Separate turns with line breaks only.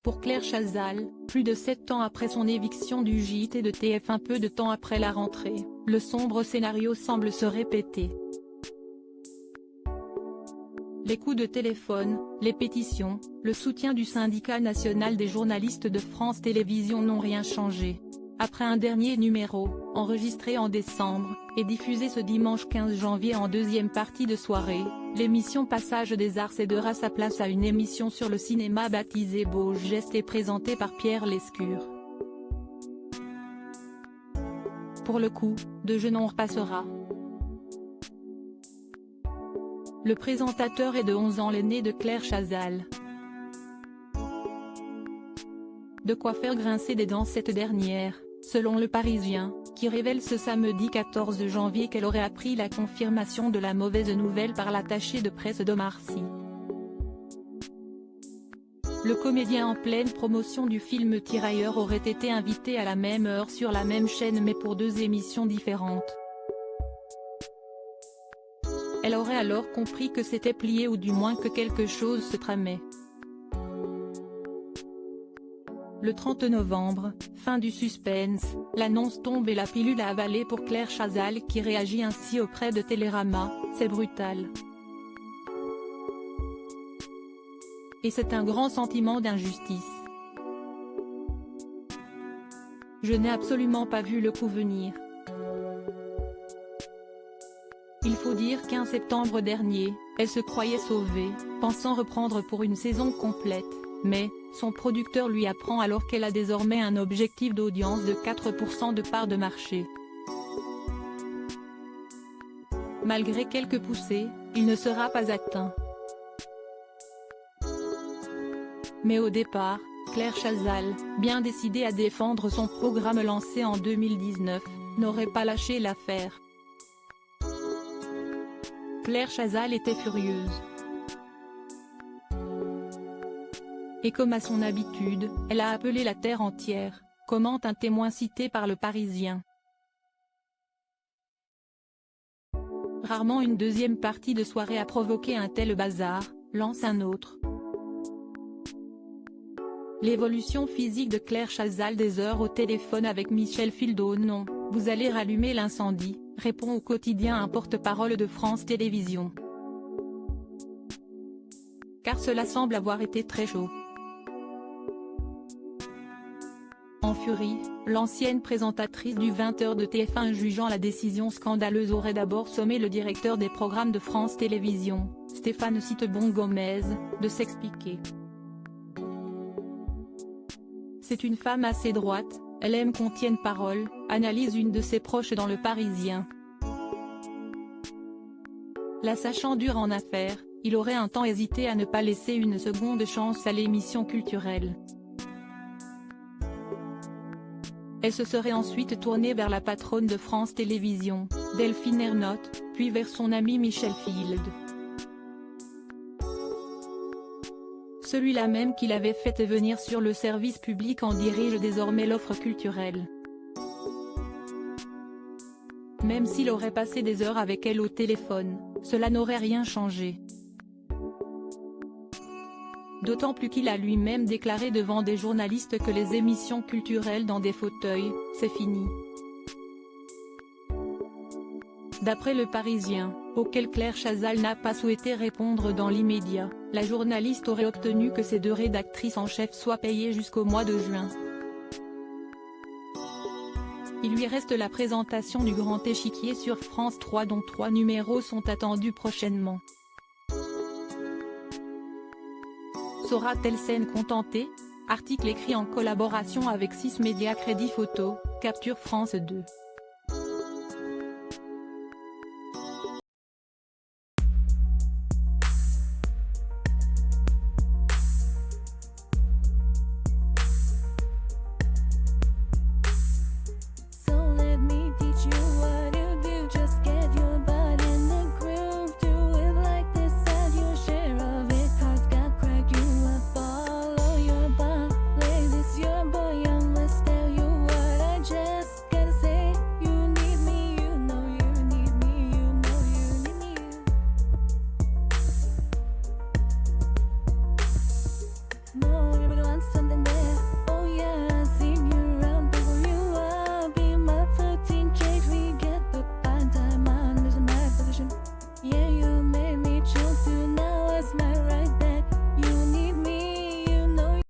Pour Claire Chazal, plus de 7 ans après son éviction du JT de TF1, peu de temps après la rentrée, le sombre scénario semble se répéter. Les coups de téléphone, les pétitions, le soutien du syndicat national des journalistes de France Télévisions n'ont rien changé. Après un dernier numéro, enregistré en décembre, et diffusé ce dimanche 15 janvier en deuxième partie de soirée, l'émission Passage des Arts cédera sa place à une émission sur le cinéma baptisée Beaux Gestes et présentée par Pierre Lescure. Pour le coup, de jeunes on repassera. Le présentateur est de 11 ans l'aîné de Claire Chazal. De quoi faire grincer des dents cette dernière, selon Le Parisien, qui révèle ce samedi 14 janvier qu'elle aurait appris la confirmation de la mauvaise nouvelle par l'attaché de presse d'Omar Sy. Le comédien en pleine promotion du film Tirailleurs aurait été invité à la même heure sur la même chaîne mais pour 2 émissions différentes. Elle aurait alors compris que c'était plié ou du moins que quelque chose se tramait. Le 30 novembre, fin du suspense, l'annonce tombe et la pilule à avaler pour Claire Chazal qui réagit ainsi auprès de Télérama, c'est brutal. Et c'est un grand sentiment d'injustice. Je n'ai absolument pas vu le coup venir. Il faut dire qu'un septembre dernier, elle se croyait sauvée, pensant reprendre pour une saison complète, mais, son producteur lui apprend alors qu'elle a désormais un objectif d'audience de 4% de part de marché. Malgré quelques poussées, il ne sera pas atteint. Mais au départ, Claire Chazal, bien décidée à défendre son programme lancé en 2019, n'aurait pas lâché l'affaire. Claire Chazal était furieuse. Et comme à son habitude, elle a appelé la terre entière, commente un témoin cité par Le Parisien. Rarement une deuxième partie de soirée a provoqué un tel bazar, lance un autre. L'évolution physique de Claire Chazal, des heures au téléphone avec Michel Fildon. Non, vous allez rallumer l'incendie, répond au quotidien un porte-parole de France Télévisions. Car cela semble avoir été très chaud. En furie, l'ancienne présentatrice du 20h de TF1 jugeant la décision scandaleuse aurait d'abord sommé le directeur des programmes de France Télévisions, Stéphane Citebon-Gomez, de s'expliquer. C'est une femme assez droite, elle aime qu'on tienne parole, analyse une de ses proches dans Le Parisien. La sachant dure en affaires, il aurait un temps hésité à ne pas laisser une seconde chance à l'émission culturelle. Elle se serait ensuite tournée vers la patronne de France Télévisions, Delphine Ernotte, puis vers son ami Michel Field. Celui-là même qui l'avait fait venir sur le service public en dirige désormais l'offre culturelle. Même s'il aurait passé des heures avec elle au téléphone, cela n'aurait rien changé. D'autant plus qu'il a lui-même déclaré devant des journalistes que les émissions culturelles dans des fauteuils, c'est fini. D'après Le Parisien, auquel Claire Chazal n'a pas souhaité répondre dans l'immédiat, la journaliste aurait obtenu que ses 2 rédactrices en chef soient payées jusqu'au mois de juin. Il lui reste la présentation du Grand Échiquier sur France 3 dont 3 numéros sont attendus prochainement. Saura-t-elle s'en contenter? Article écrit en collaboration avec 6 médias Crédit Photo, Capture France 2.